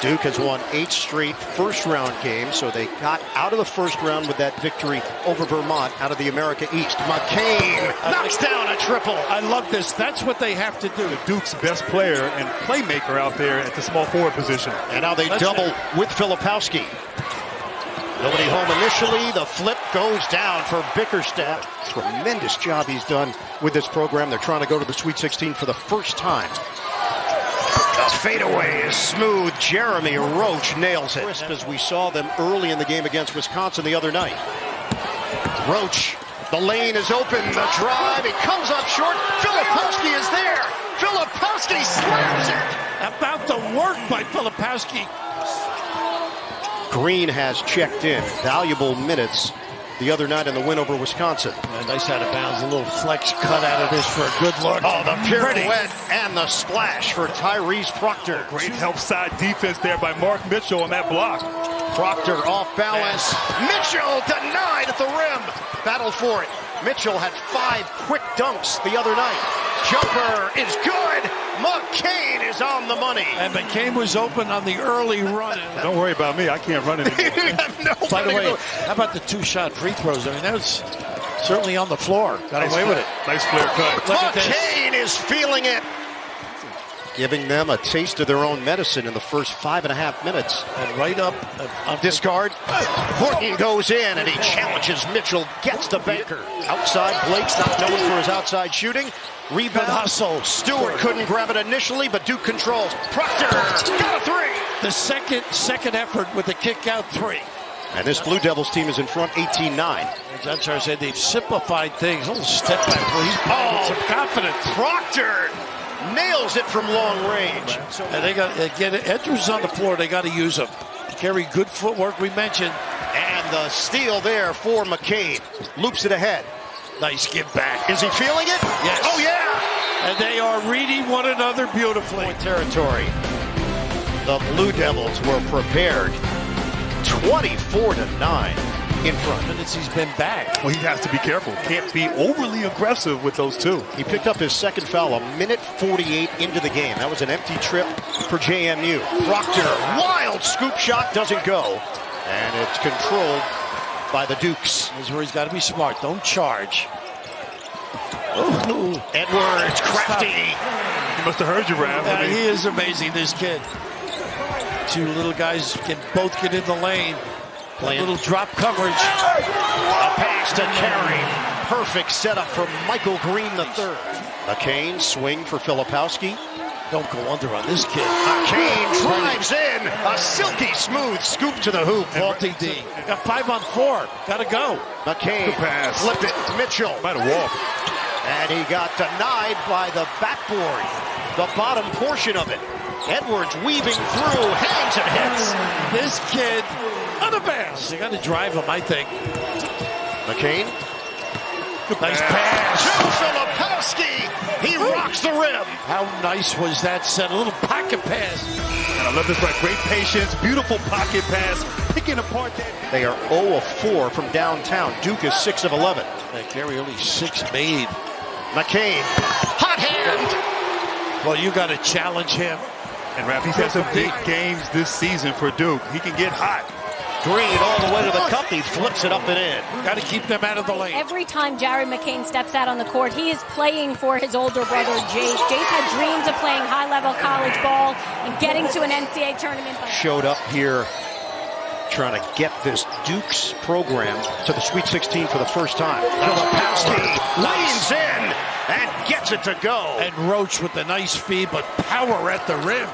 Duke has won 8 straight first-round games, so they got out of the first round with that victory over Vermont out of the America East. McCain knocks down a triple. I love this. That's what they have to do. Duke's best player and playmaker out there at the small forward position. And now they double with Filipowski. Nobody home initially. The flip goes down for Bickerstaff. Tremendous job he's done with this program. They're trying to go to the Sweet 16 for the first time. The fadeaway is smooth. Jeremy Roach nails it. Crisp as we saw them early in the game against Wisconsin the other night. Roach, the lane is open. The drive, it comes up short. Filipowski is there. Filipowski slams it. About the work by Filipowski. Green has checked in. Valuable minutes the other night in the win over Wisconsin. Nice out of bounds. A little flex cut out of this for a good look. Oh, the pirouette and the splash for Tyrese Proctor. Great help side defense there by Mark Mitchell on that block. Proctor off balance. Mitchell denied at the rim. Battle for it. Mitchell had 5 quick dunks the other night. Jumper is good. McCain is on the money. And McCain was open on the early run. Don't worry about me. I can't run anymore. You have no By the way, how about the 2-shot free throws? I mean, that was certainly on the floor. Got away with it. Nice flare cut. McCain is feeling it. Giving them a taste of their own medicine in the first 5.5 minutes. And right up. Discard. Horton goes in and he challenges Mitchell. Gets the banker. Outside, Blake's not known for his outside shooting. Rebound. Hustle. Stewart couldn't grab it initially, but Duke controls. Proctor got a 3. The second effort with the kick out 3. And this Blue Devils team is in front 18-9. That's why I said they've simplified things. A little step back where he's playing with some confidence. Proctor nails it from long range. And they got again. Edwards on the floor. They got to use him. Carry good footwork. We mentioned. And the steal there for McCain. Loops it ahead. Nice give back. Is he feeling it? Yes. Oh yeah. And they are reading one another beautifully. Territory. The Blue Devils were prepared. 24-9 in front. Minutes he's been back. Well, he has to be careful. Can't be overly aggressive with those two. He picked up his second foul a minute 48 into the game. That was an empty trip for JMU. Proctor, wild scoop shot, doesn't go. And it's controlled by the Dukes. This is where he's got to be smart. Don't charge. Ooh. Edwards, crafty. He must have heard you, Rav. Yeah, he is amazing, this kid. 2 little guys can both get in the lane. A little drop coverage. A pass to Carey. Perfect setup for Michael Green III. McCain swing for Filipowski. Don't go under on this kid. McCain drives in. A silky smooth scoop to the hoop. Vaulting D. Got 5 on 4. Gotta go. McCain pass. flipped it. Mitchell. Might have walked. And he got denied by the backboard. The bottom portion of it. Edwards weaving through. Hangs and hits. This kid unabashed. They got to drive him, I think. McCain. Nice pass. To Filipowski. He rocks the rim. How nice was that set? A little pocket pass. And I love this right. Great patience. Beautiful pocket pass. Picking apart that. They are 0 of 4 from downtown. Duke is 6 of 11. Gary only 6 made. McCain. Hot hand. Well, you got to challenge him. And Raph, he's had some big games this season for Duke. He can get hot. Green all the way to the cup. He flips it up and in. Got to keep them out of the lane. Every time Jared McCain steps out on the court, he is playing for his older brother, Jace. Jace had dreams of playing high-level college ball and getting to an NCAA tournament. Showed up here trying to get this Duke's program to the Sweet 16 for the first time. Filipowski leans in and gets it to go. And Roach with a nice feed, but power at the rim.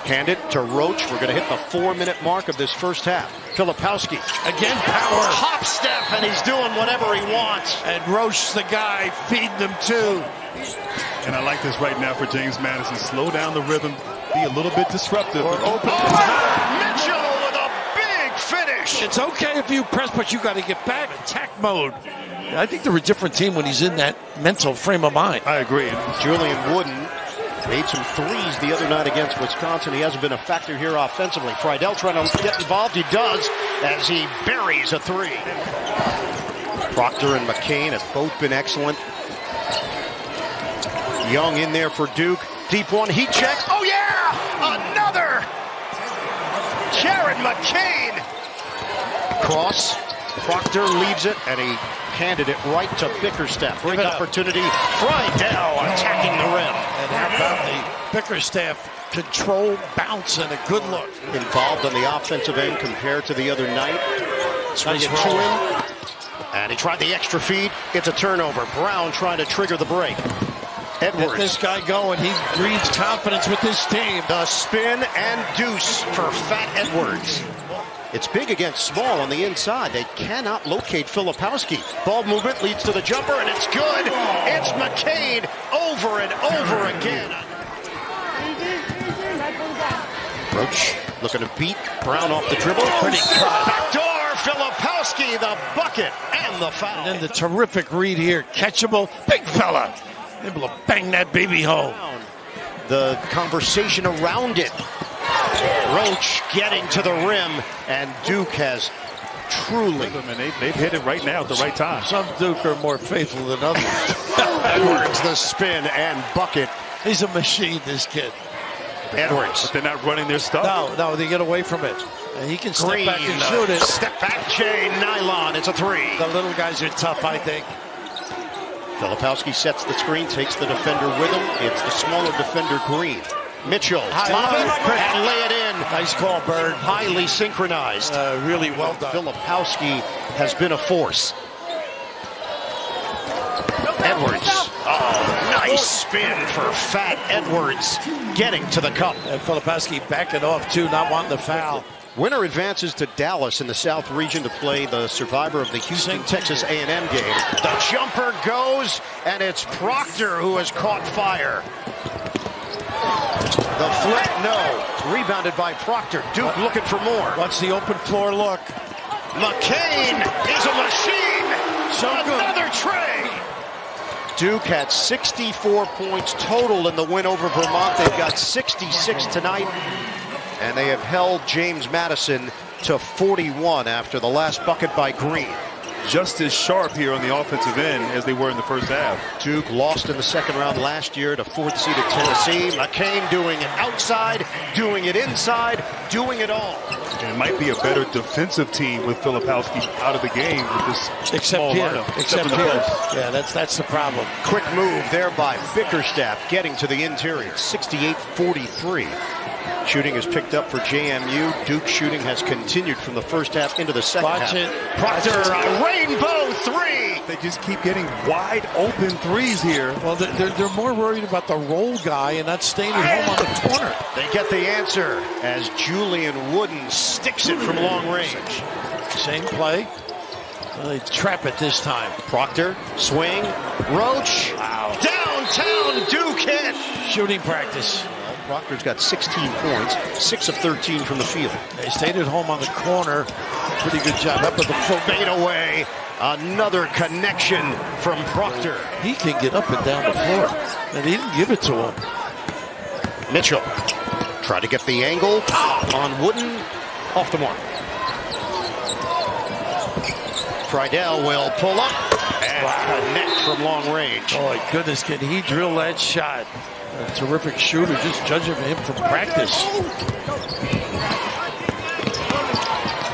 Hand it to Roach. We're going to hit the 4-minute mark of this first half. Filipowski. Again, power. Hop step, and he's doing whatever he wants. And Roach, the guy, feeding them too. And I like this right now for James Madison. Slow down the rhythm. Be a little bit disruptive. Or open. Mitchell with a big finish. It's okay if you press, but you got to get back. Attack mode. I think they're a different team when he's in that mental frame of mind. I agree. Julian Wooden made some threes the other night against Wisconsin. He hasn't been a factor here offensively. Friedel trying to get involved. He does as he buries a 3. Proctor and McCain have both been excellent. Young in there for Duke. Deep one. Heat check. Oh, yeah! Another! and McCain. Cross. Proctor leaves it, and he handed it right to Bickerstaff. Great opportunity. Friedel attacking the rim. And how about the Bickerstaff control, bounce, and a good look. Involved on the offensive end compared to the other night. Swing it to him. And he tried the extra feed. It's a turnover. Brown trying to trigger the break. Edwards. Get this guy going. He breathes confidence with this team. The spin and deuce for Fat Edwards. It's big against small on the inside. They cannot locate Filipowski. Ball movement leads to the jumper, and it's good. It's McCain over and over again. Roach looking to beat Brown off the dribble. Pretty cut. Backdoor, Filipowski, the bucket and the foul. And then the terrific read here. Catchable, big fella. Able to bang that baby home. The conversation around it. Roach getting to the rim, and Duke has truly. And they've hit it right now at the right time. Some Duke are more faithful than others. Edwards, the spin and bucket. He's a machine, this kid. Edwards. But they're not running their stuff. No, they get away from it. And he can step Green, back and shoot it. Step back, Jay, nylon. It's a three. The little guys are tough, I think. Filipowski sets the screen, takes the defender with him. It's the smaller defender, Green. Mitchell, lob it, and lay it in. Nice call, Bird. Highly synchronized. Really well done. Filipowski has been a force. Edwards. Oh, nice spin for Fat Edwards. Getting to the cup. And Filipowski backing off, too, not wanting the foul. Winner advances to Dallas in the South region to play the survivor of the Houston-Texas A&M game. The jumper goes, and it's Proctor who has caught fire. The flip, no. Rebounded by Proctor. Duke looking for more. What's the open floor look? McCain is a machine. So another tray. Duke had 64 points total in the win over Vermont. They've got 66 tonight. And they have held James Madison to 41 after the last bucket by Green. Just as sharp here on the offensive end as they were in the first half. Duke lost in the second round last year to fourth-seeded Tennessee. McCain doing it outside, doing it inside, doing it all. And it might be a better defensive team with Filipowski out of the game with this small lineup. Except here. Yeah, that's the problem. Quick move there by Bickerstaff getting to the interior. 68-43. Shooting is picked up for JMU. Duke shooting has continued from the first half into the second half. Watch it. Proctor, a rainbow three. They just keep getting wide open threes here. Well, they're more worried about the roll guy and not staying at home on the corner. They get the answer as Julian Wooden sticks it from long range. Same play. Well, they trap it this time. Proctor, swing, Roach. Wow. Downtown Duke hit. Shooting practice. Proctor's got 16 points, 6 of 13 from the field. They stayed at home on the corner. Pretty good job up at the foot. Fade away. Another connection from Proctor. He can get up and down the floor. And he didn't give it to him. Mitchell tried to get the angle on Wooden. Off the mark. Friedel will pull up and connect from long range. Oh, my goodness, can he drill that shot? A terrific shooter, just judging him from practice.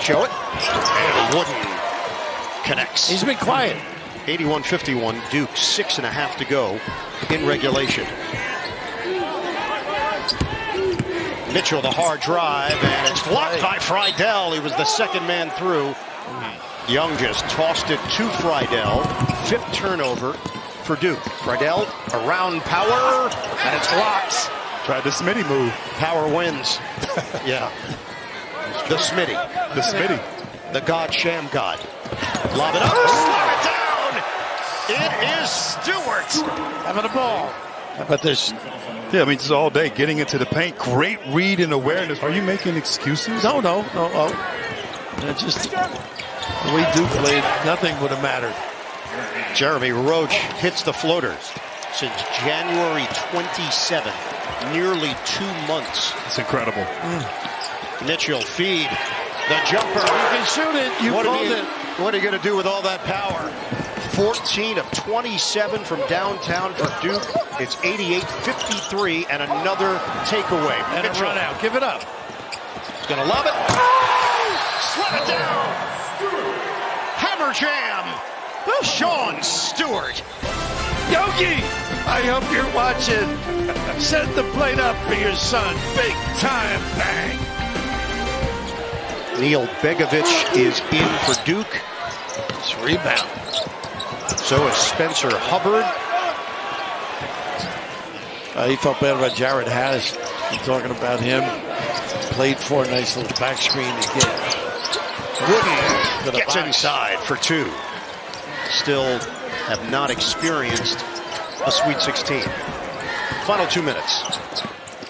Show it. And Wooden connects. He's been quiet. 81-51, Duke, 6.5 to go in regulation. Mitchell, the hard drive, and it's blocked by Friedel. He was the second man through. Young just tossed it to Friedel. 5th turnover for Duke. Friedel around Power, and it's blocked. Tried the Smitty move. Power wins. Yeah. The Smitty. The Smitty. The God Sham God. Lob it up. Slow it down. It is Stewart. Having a ball. How about this? Yeah, I mean, just all day getting into the paint. Great read and awareness. Are you making excuses? No. That's just the way Duke played. Nothing would have mattered. Jeremy Roach hits the floater since January 27th, nearly 2 months. It's incredible. Mitchell feed, the jumper. You can shoot it. You called it. What are you going to do with all that power? 14 of 27 from downtown for Duke. It's 88-53 and another takeaway. And Mitchell a run out. Give it up. is going to lob it. Slam it down. Hammer jam. Sean Stewart. Yogi, I hope you're watching. Set the plate up for your son. Big time bang. Neil Begovic is in for Duke. It's rebound. So is Spencer Hubbard. He felt bad about Jared Harris. Talking about him. Played for a nice little back screen again. Wooden gets inside for two. Still have not experienced a Sweet 16. Final 2 minutes.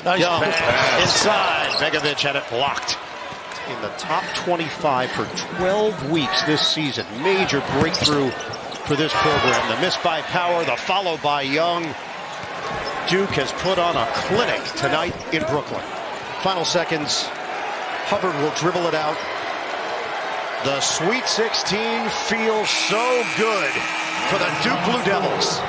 Nice pass. Inside. Begovic had it blocked. In the top 25 for 12 weeks this season. Major breakthrough for this program. The miss by Power, the follow by Young. Duke has put on a clinic tonight in Brooklyn. Final seconds. Hubbard will dribble it out. The Sweet 16 feels so good for the Duke Blue Devils.